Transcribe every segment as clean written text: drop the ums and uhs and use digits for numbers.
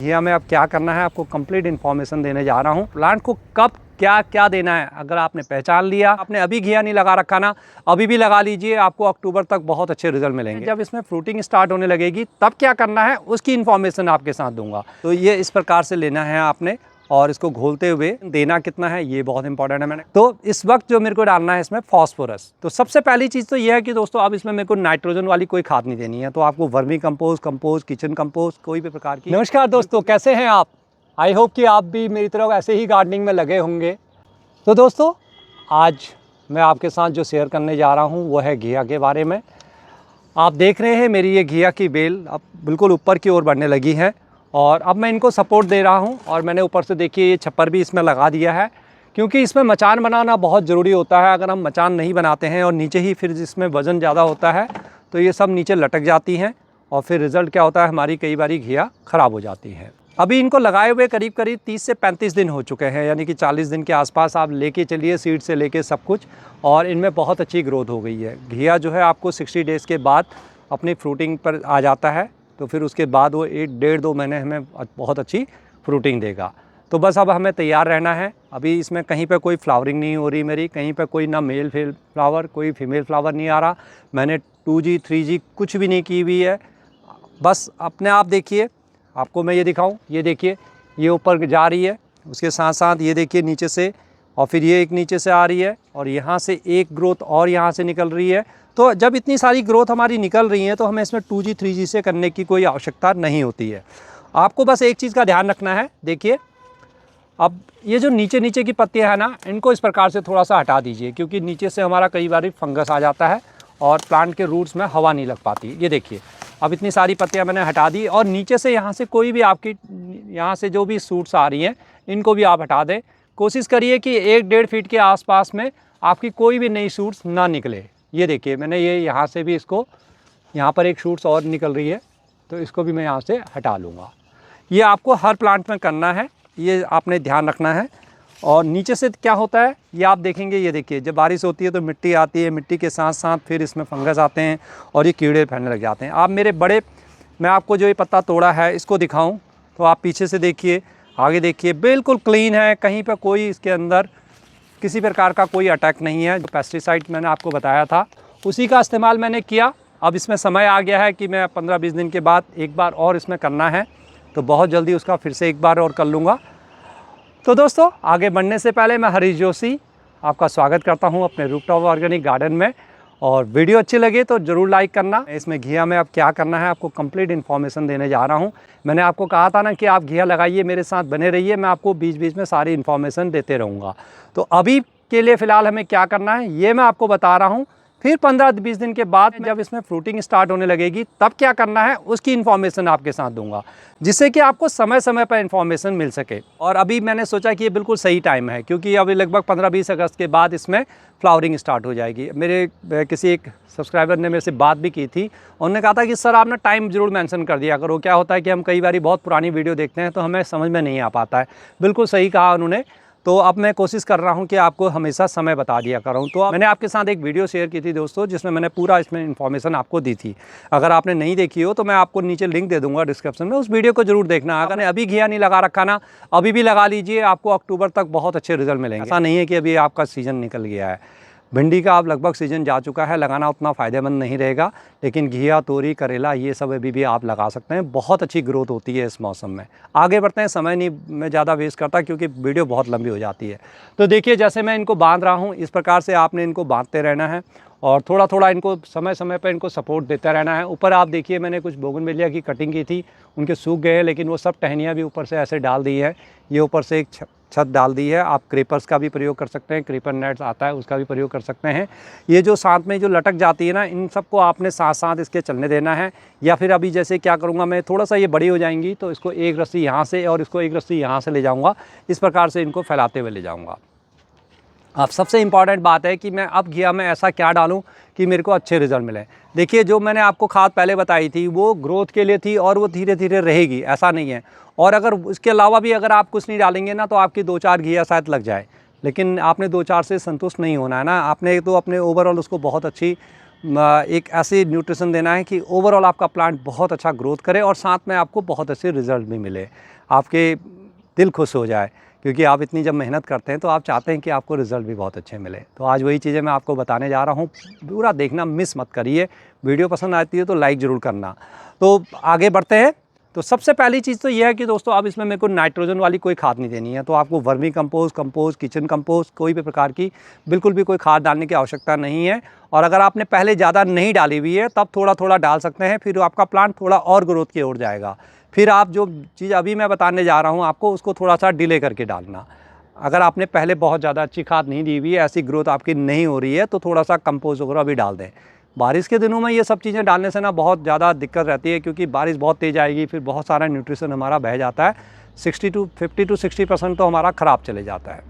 घिया में अब क्या करना है, आपको कंप्लीट इन्फॉर्मेशन देने जा रहा हूँ। प्लांट को कब क्या क्या देना है, अगर आपने पहचान लिया, आपने अभी घिया नहीं लगा रखा ना, अभी भी लगा लीजिए, आपको अक्टूबर तक बहुत अच्छे रिजल्ट मिलेंगे। जब इसमें फ्रूटिंग स्टार्ट होने लगेगी तब क्या करना है उसकी इन्फॉर्मेशन आपके साथ दूंगा। तो ये इस प्रकार से लेना है आपने, और इसको घोलते हुए देना कितना है ये बहुत इंपॉर्टेंट है। मैंने तो इस वक्त जो मेरे को डालना है इसमें फॉस्फोरस। तो सबसे पहली चीज़ तो ये है कि दोस्तों अब इसमें मेरे को नाइट्रोजन वाली कोई खाद नहीं देनी है, तो आपको वर्मी कंपोस्ट, किचन कंपोस्ट, कोई भी प्रकार की। नमस्कार दोस्तों, कैसे हैं आप? आई होप कि आप भी मेरी तरह ऐसे ही गार्डनिंग में लगे होंगे। तो दोस्तों आज मैं आपके साथ जो शेयर करने जा रहा हूँ वो है घिया के बारे में। आप देख रहे हैं मेरी ये घिया की बेल अब बिल्कुल ऊपर की ओर बढ़ने लगी है, और अब मैं इनको सपोर्ट दे रहा हूँ। और मैंने ऊपर से देखिए ये छप्पर भी इसमें लगा दिया है, क्योंकि इसमें मचान बनाना बहुत ज़रूरी होता है। अगर हम मचान नहीं बनाते हैं और नीचे ही फिर जिसमें वज़न ज़्यादा होता है तो ये सब नीचे लटक जाती हैं, और फिर रिज़ल्ट क्या होता है, हमारी कई बारी घिया ख़राब हो जाती है। अभी इनको लगाए हुए करीब 30 से 35 दिन हो चुके हैं, यानी कि 40 दिन के आसपास आप लेके चलिए, सीड से लेके सब कुछ, और इनमें बहुत अच्छी ग्रोथ हो गई है। घिया जो है आपको 60 डेज़ के बाद अपनी फ्रूटिंग पर आ जाता है, तो फिर उसके बाद वो 1-1.5-2 महीने हमें बहुत अच्छी फ्रूटिंग देगा। तो बस अब हमें तैयार रहना है। अभी इसमें कहीं पे कोई फ्लावरिंग नहीं हो रही मेरी, कहीं पे कोई ना मेल फ्लावर, कोई फीमेल फ्लावर नहीं आ रहा। मैंने 2G 3G कुछ भी नहीं की हुई है। बस अपने आप देखिए, आपको मैं ये दिखाऊं, ये देखिए ये ऊपर जा रही है, उसके साथ साथ ये देखिए नीचे से, और फिर ये एक नीचे से आ रही है, और यहाँ से एक ग्रोथ और यहाँ से निकल रही है। तो जब इतनी सारी ग्रोथ हमारी निकल रही है तो हमें इसमें 2G 3G से करने की कोई आवश्यकता नहीं होती है। आपको बस एक चीज़ का ध्यान रखना है। देखिए अब ये जो नीचे नीचे की पत्तियाँ हैं ना, इनको इस प्रकार से थोड़ा सा हटा दीजिए, क्योंकि नीचे से हमारा कई बार फंगस आ जाता है और प्लांट के रूट्स में हवा नहीं लग पाती। ये देखिए अब इतनी सारी पत्तियाँ मैंने हटा दी, और नीचे से यहाँ से कोई भी आपकी यहाँ से जो भी सूट्स आ रही हैं इनको भी आप हटा दें। कोशिश करिए कि 1-1.5 फीट के आसपास में आपकी कोई भी नई सूट्स ना निकले। ये देखिए मैंने ये यहाँ से भी इसको, यहाँ पर एक शूट्स और निकल रही है, तो इसको भी मैं यहाँ से हटा लूँगा। ये आपको हर प्लांट में करना है, ये आपने ध्यान रखना है। और नीचे से क्या होता है ये आप देखेंगे, ये देखिए जब बारिश होती है तो मिट्टी आती है, मिट्टी के साथ साथ फिर इसमें फंगस आते हैं और ये कीड़े फैलने लग जाते हैं। आप मेरे बड़े, मैं आपको जो ये पत्ता तोड़ा है इसको दिखाऊं तो आप पीछे से देखिए, आगे देखिए, बिल्कुल क्लीन है, कहीं पर कोई इसके अंदर किसी प्रकार का कोई अटैक नहीं है। जो पेस्टिसाइड मैंने आपको बताया था उसी का इस्तेमाल मैंने किया। अब इसमें समय आ गया है कि मैं 15-20 दिन के बाद एक बार और इसमें करना है, तो बहुत जल्दी उसका फिर से एक बार और कर लूँगा। तो दोस्तों आगे बढ़ने से पहले मैं हरीश जोशी आपका स्वागत करता हूं अपने रूफटॉप ऑर्गेनिक गार्डन में, और वीडियो अच्छी लगे तो ज़रूर लाइक करना। इसमें घिया में अब क्या करना है आपको कंप्लीट इन्फॉर्मेशन देने जा रहा हूं। मैंने आपको कहा था ना कि आप घिया लगाइए, मेरे साथ बने रहिए, मैं आपको बीच बीच में सारी इन्फॉर्मेशन देते रहूँगा। तो अभी के लिए फ़िलहाल हमें क्या करना है ये मैं आपको बता रहा हूँ। फिर 15-20 दिन के बाद जब इसमें फ्रूटिंग स्टार्ट होने लगेगी तब क्या करना है उसकी इन्फॉर्मेशन आपके साथ दूंगा, जिससे कि आपको समय समय पर इन्फॉर्मेशन मिल सके। और अभी मैंने सोचा कि ये बिल्कुल सही टाइम है, क्योंकि अभी लगभग 15-20 अगस्त के बाद इसमें फ्लावरिंग स्टार्ट हो जाएगी। मेरे किसी एक सब्सक्राइबर ने मेरे से बात भी की थी, उन्होंने कहा था कि सर आपने टाइम ज़रूर मेंशन कर दिया करो। क्या होता है कि हम कई बार बहुत पुरानी वीडियो देखते हैं तो हमें समझ में नहीं आ पाता है। बिल्कुल सही कहा उन्होंने। तो अब मैं कोशिश कर रहा हूं कि आपको हमेशा समय बता दिया करूं। तो मैंने आपके साथ एक वीडियो शेयर की थी दोस्तों, जिसमें मैंने पूरा इसमें इन्फॉर्मेशन आपको दी थी। अगर आपने नहीं देखी हो तो मैं आपको नीचे लिंक दे दूंगा डिस्क्रिप्शन में, उस वीडियो को जरूर देखना। अगर अभी घिया नहीं लगा रखा ना, अभी भी लगा लीजिए, आपको अक्टूबर तक बहुत अच्छे रिजल्ट मिलेंगे। ऐसा नहीं है कि अभी आपका सीज़न निकल गया है। भिंडी का अब लगभग सीज़न जा चुका है, लगाना उतना फ़ायदेमंद नहीं रहेगा, लेकिन घिया, तोरी, करेला ये सब अभी भी आप लगा सकते हैं। बहुत अच्छी ग्रोथ होती है इस मौसम में। आगे बढ़ते हैं, समय नहीं मैं ज़्यादा वेस्ट करता क्योंकि वीडियो बहुत लंबी हो जाती है। तो देखिए जैसे मैं इनको बांध रहा हूँ, इस प्रकार से आपने इनको बांधते रहना है, और थोड़ा थोड़ा इनको समय समय पर इनको सपोर्ट देता रहना है। ऊपर आप देखिए मैंने कुछ बोगनविलिया की कटिंग की थी, उनके सूख गए हैं, लेकिन वो सब टहनियाँ भी ऊपर से ऐसे डाल दी है। ये ऊपर से एक छत डाल दी है। आप क्रीपर्स का भी प्रयोग कर सकते हैं, क्रीपर नेट्स आता है उसका भी प्रयोग कर सकते हैं। ये जो साथ में जो लटक जाती है ना, इन सबको आपने साथ साथ इसके चलने देना है। या फिर अभी जैसे क्या करूँगा मैं, थोड़ा सा ये बड़ी हो जाएंगी तो इसको एक रस्सी यहाँ से और इसको एक रस्सी यहाँ से ले जाऊँगा, इस प्रकार से इनको फैलाते हुए ले जाऊँगा। अब सबसे इम्पॉर्टेंट बात है कि मैं अब घिया में ऐसा क्या डालूं कि मेरे को अच्छे रिजल्ट मिले। देखिए जो मैंने आपको खाद पहले बताई थी वो ग्रोथ के लिए थी, और वो धीरे धीरे रहेगी, ऐसा नहीं है। और अगर उसके अलावा भी अगर आप कुछ नहीं डालेंगे ना, तो आपकी 2-4 घिया शायद लग जाए, लेकिन आपने 2-4 से संतुष्ट नहीं होना है ना। आपने तो अपने ओवरऑल उसको बहुत अच्छी एक ऐसी न्यूट्रिशन देना है कि ओवरऑल आपका प्लांट बहुत अच्छा ग्रोथ करे और साथ में आपको बहुत अच्छे रिजल्ट भी मिले, आपके दिल खुश हो जाए, क्योंकि आप इतनी जब मेहनत करते हैं तो आप चाहते हैं कि आपको रिज़ल्ट भी बहुत अच्छे मिले। तो आज वही चीज़ें मैं आपको बताने जा रहा हूँ, पूरा देखना, मिस मत करिए। वीडियो पसंद आती है तो लाइक ज़रूर करना। तो आगे बढ़ते हैं। तो सबसे पहली चीज़ तो ये है कि दोस्तों अब इसमें मेरे को नाइट्रोजन वाली कोई खाद नहीं देनी है, तो आपको वर्मी कंपोस्ट, किचन कंपोस्ट, कोई भी प्रकार की बिल्कुल भी कोई खाद डालने की आवश्यकता नहीं है। और अगर आपने पहले ज़्यादा नहीं डाली हुई है तब थोड़ा थोड़ा डाल सकते हैं, फिर आपका प्लांट थोड़ा और ग्रोथ की ओर जाएगा। फिर आप जो चीज़ अभी मैं बताने जा रहा हूँ आपको, उसको थोड़ा सा डिले करके डालना। अगर आपने पहले बहुत ज़्यादा अच्छी खाद नहीं दी हुई है, ऐसी ग्रोथ आपकी नहीं हो रही है, तो थोड़ा सा कंपोस्ट वगैरह भी डाल दें। बारिश के दिनों में ये सब चीज़ें डालने से ना बहुत ज़्यादा दिक्कत रहती है, क्योंकि बारिश बहुत तेज़ आएगी, फिर बहुत सारा न्यूट्रिशन हमारा बह जाता है। 50 to 60% तो हमारा ख़राब चले जाता है।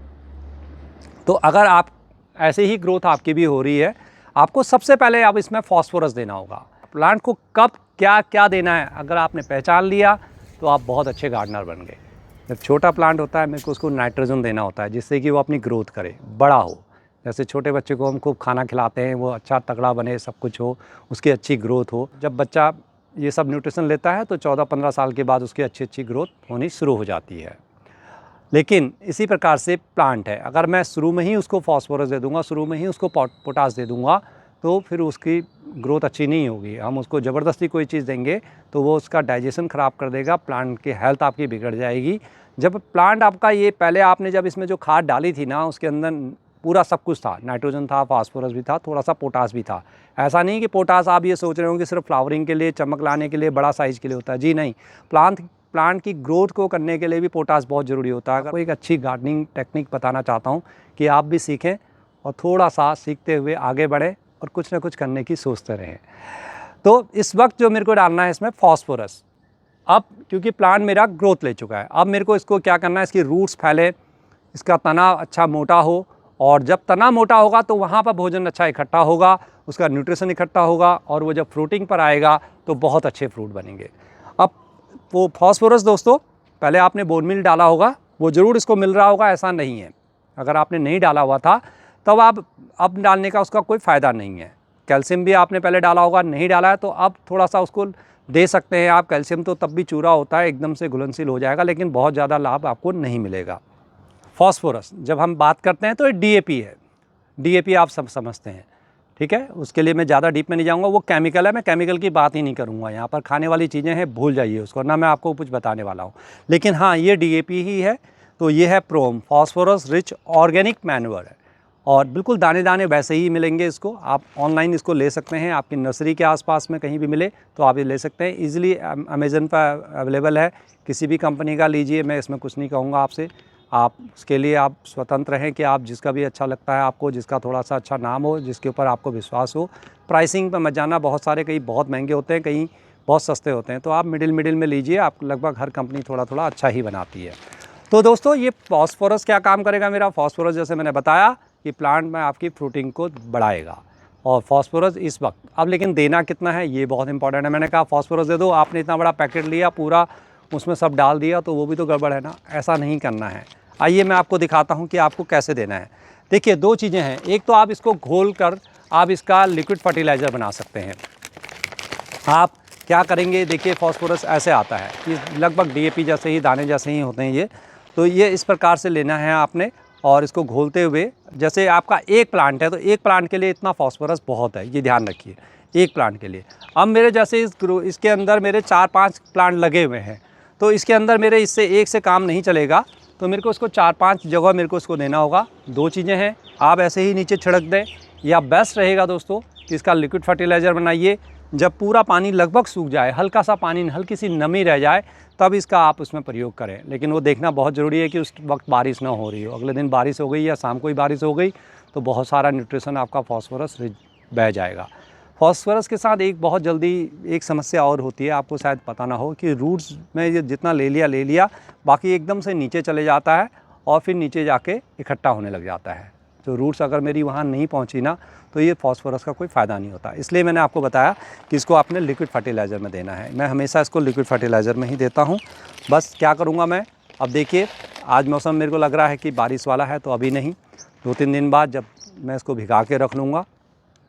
तो अगर आप ऐसे ही ग्रोथ आपकी भी हो रही है, आपको सबसे पहले अब इसमें फॉस्फोरस देना होगा। प्लांट को कब क्या क्या देना है अगर आपने पहचान लिया तो आप बहुत अच्छे गार्डनर बन गए। जब छोटा प्लांट होता है मेरे को उसको नाइट्रोजन देना होता है, जिससे कि वो अपनी ग्रोथ करे, बड़ा हो। जैसे छोटे बच्चे को हम खूब खाना खिलाते हैं, वो अच्छा तगड़ा बने, सब कुछ हो, उसकी अच्छी ग्रोथ हो। जब बच्चा ये सब न्यूट्रिशन लेता है तो 14-15 साल के बाद उसकी अच्छी ग्रोथ होनी शुरू हो जाती है। लेकिन इसी प्रकार से प्लांट है, अगर मैं शुरू में ही उसको फास्फोरस दे दूंगा, शुरू में ही उसको पोटास दे दूंगा, तो फिर उसकी ग्रोथ अच्छी नहीं होगी। हम उसको ज़बरदस्ती कोई चीज़ देंगे तो वो उसका डाइजेशन ख़राब कर देगा, प्लांट की हेल्थ आपकी बिगड़ जाएगी। जब प्लांट आपका ये पहले आपने जब इसमें जो खाद डाली थी ना, उसके अंदर पूरा सब कुछ था, नाइट्रोजन था, फास्फोरस भी था, थोड़ा सा पोटास भी था। ऐसा नहीं कि पोटास आप ये सोच रहे हो कि सिर्फ फ्लावरिंग के लिए, चमक लाने के लिए, बड़ा साइज़ के लिए होता है। जी नहीं, प्लांट की ग्रोथ को करने के लिए भी पोटास बहुत ज़रूरी होता है। आपको एक अच्छी गार्डनिंग टेक्निक बताना चाहता हूँ कि आप भी सीखें और थोड़ा सा सीखते हुए आगे बढ़ें और कुछ ना कुछ करने की सोचते रहें। तो इस वक्त जो मेरे को डालना है इसमें फास्फोरस, अब क्योंकि प्लांट मेरा ग्रोथ ले चुका है, अब मेरे को इसको क्या करना है, इसकी रूट्स फैले, इसका तना अच्छा मोटा हो, और जब तना मोटा होगा तो वहाँ पर भोजन अच्छा इकट्ठा होगा, उसका न्यूट्रिशन इकट्ठा होगा, और वो जब फ्रूटिंग पर आएगा तो बहुत अच्छे फ्रूट बनेंगे। अब वो फास्फोरस दोस्तों, पहले आपने बोन मील डाला होगा, वो ज़रूर इसको मिल रहा होगा, ऐसा नहीं है। अगर आपने नहीं डाला हुआ था तब आप अब डालने का उसका कोई फ़ायदा नहीं है। कैल्शियम भी आपने पहले डाला होगा, नहीं डाला है तो अब थोड़ा सा उसको दे सकते हैं आप। कैल्शियम तो तब भी चूरा होता है, एकदम से घुलनशील हो जाएगा, लेकिन बहुत ज़्यादा लाभ आपको नहीं मिलेगा। फास्फोरस जब हम बात करते हैं तो ये डीएपी है, डीएपी आप सब समझते हैं, ठीक है। उसके लिए मैं ज़्यादा डीप में नहीं जाऊँगा, वो केमिकल है, मैं केमिकल की बात ही नहीं करूँगा। यहाँ पर खाने वाली चीज़ें हैं, भूल जाइए उसको, ना मैं आपको कुछ बताने वाला हूँ। लेकिन हाँ, ये डीएपी ही है। तो ये है प्रोम, फास्फोरस रिच ऑर्गेनिक मैन्योर है, और बिल्कुल दाने दाने वैसे ही मिलेंगे। इसको आप ऑनलाइन इसको ले सकते हैं, आपकी नर्सरी के आसपास में कहीं भी मिले तो आप ये ले सकते हैं। ईजिली अमेज़न पर अवेलेबल है, किसी भी कंपनी का लीजिए, मैं इसमें कुछ नहीं कहूँगा आपसे। आप उसके लिए आप स्वतंत्र हैं कि आप जिसका भी अच्छा लगता है आपको, जिसका थोड़ा सा अच्छा नाम हो, जिसके ऊपर आपको विश्वास हो। प्राइसिंग पर मत जाना, बहुत सारे कहीं बहुत महंगे होते हैं, कहीं बहुत सस्ते होते हैं, तो आप मिडिल में लीजिए। आप लगभग हर कंपनी थोड़ा थोड़ा अच्छा ही बनाती है। तो दोस्तों ये फास्फोरस क्या काम करेगा मेरा, फास्फोरस जैसे मैंने बताया कि प्लांट में आपकी फ्रूटिंग को बढ़ाएगा, और फास्फोरस इस वक्त, अब लेकिन देना कितना है ये बहुत इंपॉर्टेंट है। मैंने कहा फास्फोरस दे दो, आपने इतना बड़ा पैकेट लिया पूरा, उसमें सब डाल दिया, तो वो भी तो गड़बड़ है ना, ऐसा नहीं करना है। आइए मैं आपको दिखाता हूँ कि आपको कैसे देना है। देखिए दो चीज़ें हैं, एक तो आप इसको घोल कर आप इसका लिक्विड फर्टिलाइज़र बना सकते हैं। आप क्या करेंगे, देखिए फास्फोरस ऐसे आता है, ये लगभग डीएपी जैसे ही, दाने जैसे ही होते हैं ये। तो ये इस प्रकार से लेना है आपने, और इसको घोलते हुए, जैसे आपका एक प्लांट है तो एक प्लांट के लिए इतना फास्फोरस बहुत है, ये ध्यान रखिए, एक प्लांट के लिए। अब मेरे जैसे इसके अंदर मेरे 4-5 प्लांट लगे हुए हैं, तो इसके अंदर मेरे इससे एक से काम नहीं चलेगा, तो मेरे को इसको 4-5 जगह मेरे को इसको देना होगा। दो चीज़ें हैं, आप ऐसे ही नीचे छिड़क दें, या बेस्ट रहेगा दोस्तों कि इसका लिक्विड फर्टिलाइज़र बनाइए। जब पूरा पानी लगभग सूख जाए, हल्का सा पानी, हल्की सी नमी रह जाए, तब इसका आप उसमें प्रयोग करें। लेकिन वो देखना बहुत ज़रूरी है कि उस वक्त बारिश ना हो रही हो। अगले दिन बारिश हो गई या शाम को ही बारिश हो गई तो बहुत सारा न्यूट्रिशन आपका फास्फोरस बह जाएगा। फास्फोरस के साथ एक बहुत जल्दी एक समस्या और होती है, आपको शायद पता ना हो, कि रूट्स में ये जितना ले लिया, बाकी एकदम से नीचे चले जाता है, और फिर नीचे जाके इकट्ठा होने लग जाता है। तो रूट्स अगर मेरी वहाँ नहीं पहुँची ना, तो ये फास्फोरस का कोई फ़ायदा नहीं होता। इसलिए मैंने आपको बताया कि इसको आपने लिक्विड फर्टिलाइज़र में देना है। मैं हमेशा इसको लिक्विड फर्टिलाइज़र में ही देता हूँ। बस क्या करूँगा मैं, अब देखिए आज मौसम मेरे को लग रहा है कि बारिश वाला है, तो अभी नहीं, 2-3 दिन बाद जब मैं इसको भिगा के रख लूँगा,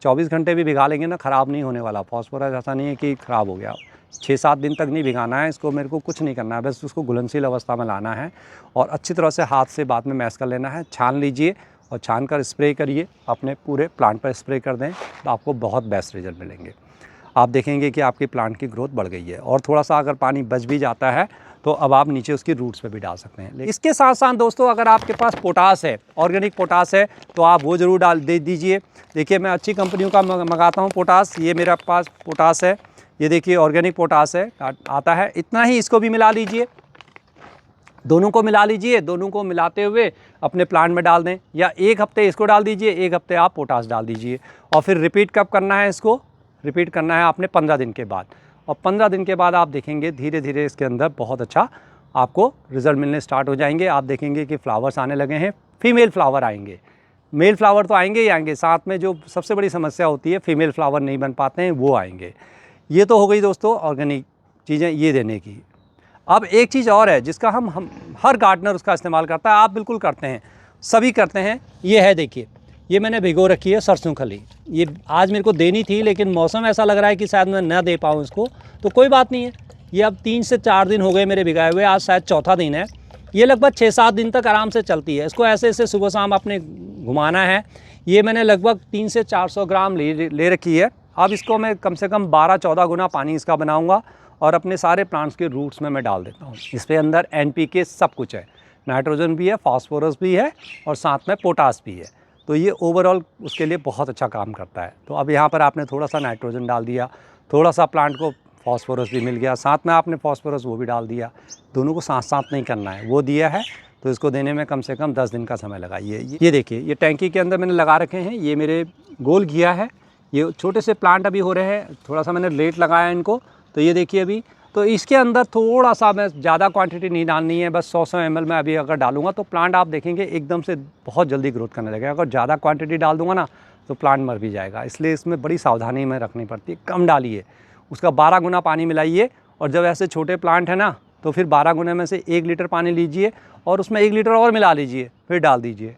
24 घंटे भी भिगा लेंगे ना, ख़राब नहीं होने वाला। फॉस्फोरस ऐसा नहीं है कि ख़राब हो गया। 6-7 दिन तक नहीं भिगाना है इसको, मेरे को कुछ नहीं करना है, बस उसको घुलनशील अवस्था में लाना है और अच्छी तरह से हाथ से बाद में मैश कर लेना है। छान लीजिए और छान कर स्प्रे करिए, अपने पूरे प्लांट पर स्प्रे कर दें तो आपको बहुत बेस्ट रिजल्ट मिलेंगे। आप देखेंगे कि आपकी प्लांट की ग्रोथ बढ़ गई है। और थोड़ा सा अगर पानी बच भी जाता है तो अब आप नीचे उसकी रूट्स पे भी डाल सकते हैं। इसके साथ साथ दोस्तों, अगर आपके पास पोटास है, ऑर्गेनिक पोटास है, तो आप वो ज़रूर डाल दे दीजिए। देखिए मैं अच्छी कंपनियों का मंगाता हूँ पोटास। ये मेरे पास पोटास है, ये देखिए ऑर्गेनिक पोटास है, आता है इतना ही। इसको भी मिला लीजिए, दोनों को मिला लीजिए। दोनों को मिलाते हुए अपने प्लांट में डाल दें, या एक हफ्ते इसको डाल दीजिए, एक हफ्ते आप पोटास डाल दीजिए। और फिर रिपीट कब करना है, इसको रिपीट करना है आपने 15 दिन के बाद। और 15 दिन के बाद आप देखेंगे धीरे धीरे इसके अंदर बहुत अच्छा आपको रिज़ल्ट मिलने स्टार्ट हो जाएंगे। आप देखेंगे कि फ्लावर्स आने लगे हैं, फीमेल फ्लावर आएंगे। मेल फ्लावर तो आएंगे ही आएंगे, साथ में जो सबसे बड़ी समस्या होती है फीमेल फ्लावर नहीं बन पाते हैं, वो आएंगे। ये तो हो गई दोस्तों ऑर्गेनिक चीज़ें ये देने की। अब एक चीज़ और है जिसका हम हर गार्डनर उसका इस्तेमाल करता है, आप बिल्कुल करते हैं, सभी करते हैं। ये है देखिए, ये मैंने भिगो रखी है सरसों खली। ये आज मेरे को देनी थी लेकिन मौसम ऐसा लग रहा है कि शायद मैं ना दे पाऊँ इसको, तो कोई बात नहीं है। ये अब 3 से 4 दिन हो गए मेरे भिगाए हुए, आज शायद चौथा दिन है। ये लगभग 6-7 दिन तक आराम से चलती है। इसको ऐसे ऐसे सुबह शाम आपने घुमाना है। ये मैंने लगभग 300 से 400 ग्राम ले रखी है। अब इसको मैं कम से कम 12-14 गुना पानी इसका बनाऊँगा और अपने सारे प्लांट्स के रूट्स में मैं डाल देता हूँ। इसके अंदर NPK सब कुछ है, नाइट्रोजन भी है, फास्फोरस भी है और साथ में पोटास भी है। तो ये ओवरऑल उसके लिए बहुत अच्छा काम करता है। तो अब यहाँ पर आपने थोड़ा सा नाइट्रोजन डाल दिया, थोड़ा सा प्लांट को फास्फोरस भी मिल गया, साथ में आपने फास्फोरस वो भी डाल दिया। दोनों को साथ साथ नहीं करना है, वो दिया है तो इसको देने में कम से कम 10 दिन का समय लगाइए। ये देखिए, ये टैंकी के अंदर मैंने लगा रखे हैं, ये मेरे गोल घिया है। ये छोटे से प्लांट अभी हो रहे हैं, थोड़ा सा मैंने लेट लगाया इनको। तो ये देखिए अभी, तो इसके अंदर थोड़ा सा, मैं ज़्यादा क्वांटिटी नहीं डालनी है, बस 100 ml में अभी अगर डालूंगा तो प्लांट आप देखेंगे एकदम से बहुत जल्दी ग्रोथ करने लगेगा। अगर ज़्यादा क्वांटिटी डाल दूंगा ना तो प्लांट मर भी जाएगा, इसलिए इसमें बड़ी सावधानी में रखनी पड़ती है। कम डालिए, उसका 12 गुना पानी मिलाइए। और जब ऐसे छोटे प्लांट है ना तो फिर 12 गुने में से 1 लीटर पानी लीजिए और उसमें 1 लीटर और मिला लीजिए, फिर डाल दीजिए।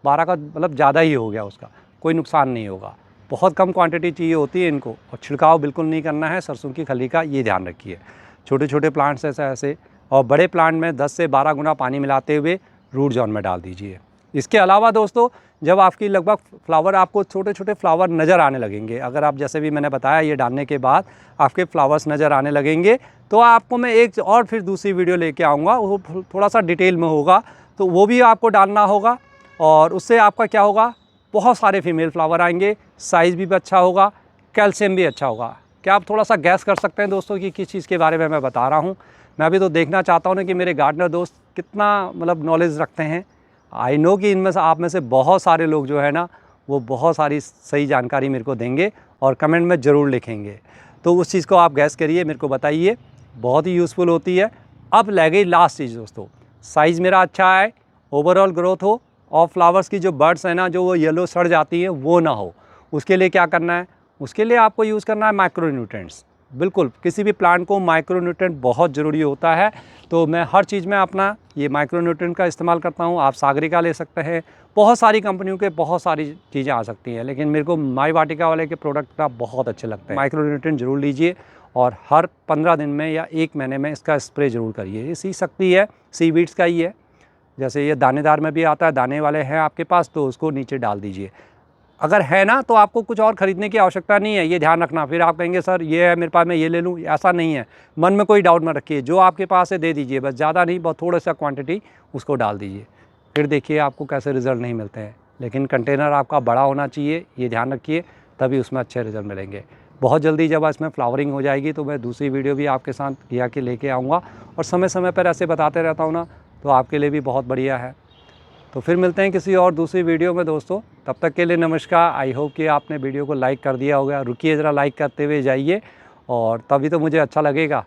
12 का मतलब ज़्यादा ही हो गया, उसका कोई नुकसान नहीं होगा। बहुत कम क्वांटिटी चाहिए होती है इनको, और छिड़काव बिल्कुल नहीं करना है सरसों की खली का, ये ध्यान रखिए। छोटे छोटे प्लांट्स ऐसे और बड़े प्लांट में 10 से 12 गुना पानी मिलाते हुए रूट जोन में डाल दीजिए। इसके अलावा दोस्तों, जब आपकी लगभग फ्लावर, आपको छोटे छोटे फ्लावर नज़र आने लगेंगे, अगर आप जैसे भी मैंने बताया ये डालने के बाद आपके फ्लावर्स नज़र आने लगेंगे, तो आपको मैं एक और फिर दूसरी वीडियो लेके आऊँगा, वो थोड़ा सा डिटेल में होगा, तो वो भी आपको डालना होगा। और उससे आपका क्या होगा, बहुत सारे फीमेल फ्लावर आएंगे, साइज़ भी अच्छा होगा, कैल्शियम भी अच्छा होगा। क्या आप थोड़ा सा गैस कर सकते हैं दोस्तों कि किस चीज़ के बारे में मैं बता रहा हूँ? मैं अभी तो देखना चाहता हूँ ना कि मेरे गार्डनर दोस्त कितना मतलब नॉलेज रखते हैं। आई नो कि इनमें से, आप में से बहुत सारे लोग जो है ना वो बहुत सारी सही जानकारी मेरे को देंगे और कमेंट में ज़रूर लिखेंगे। तो उस चीज़ को आप गैस करिए, मेरे को बताइए, बहुत ही यूज़फुल होती है। अब रह गई लास्ट चीज़ दोस्तों, साइज़ मेरा अच्छा है, ओवरऑल ग्रोथ हो और फ्लावर्स की जो बर्ड्स हैं ना, जो वो येलो सड़ जाती हैं वो ना हो। उसके लिए क्या करना है, उसके लिए आपको यूज़ करना है माइक्रोन्यूट्रिएंट्स। बिल्कुल, किसी भी प्लांट को माइक्रोन्यूट्रिएंट बहुत ज़रूरी होता है। तो मैं हर चीज़ में अपना ये माइक्रोन्यूट्रिएंट का इस्तेमाल करता हूँ। आप सागरिका ले सकते हैं, बहुत सारी कंपनियों के बहुत सारी चीज़ें आ सकती हैं, लेकिन मेरे को माई वाटिका वाले के प्रोडक्ट का बहुत अच्छे लगते हैं। माइक्रोन्यूट्रिएंट ज़रूर लीजिए और हर 15 दिन में या 1 महीने में इसका स्प्रे ज़रूर करिए। ये सी शक्ति है, सीवीड्स का ही है। जैसे ये दानेदार में भी आता है, दाने वाले हैं आपके पास तो उसको नीचे डाल दीजिए। अगर है ना तो आपको कुछ और ख़रीदने की आवश्यकता नहीं है, ये ध्यान रखना। फिर आप कहेंगे सर ये है मेरे पास, मैं ये ले लूँ, ऐसा नहीं है। मन में कोई डाउट मत रखिए, जो आपके पास है दे दीजिए, बस ज़्यादा नहीं, बहुत थोड़ा सा क्वांटिटी उसको डाल दीजिए। फिर देखिए आपको कैसे रिज़ल्ट नहीं मिलते हैं। लेकिन कंटेनर आपका बड़ा होना चाहिए, ये ध्यान रखिए, तभी उसमें अच्छे रिज़ल्ट मिलेंगे। बहुत जल्दी जब इसमें फ्लावरिंग हो जाएगी तो मैं दूसरी वीडियो भी आपके साथ घिया के लेके आऊँगा, और समय समय पर ऐसे बताते रहता हूँ ना, तो आपके लिए भी बहुत बढ़िया है। तो फिर मिलते हैं किसी और दूसरी वीडियो में दोस्तों, तब तक के लिए नमस्कार। आई होप कि आपने वीडियो को लाइक कर दिया होगा। रुकिए ज़रा, लाइक करते हुए जाइए, और तभी तो मुझे अच्छा लगेगा।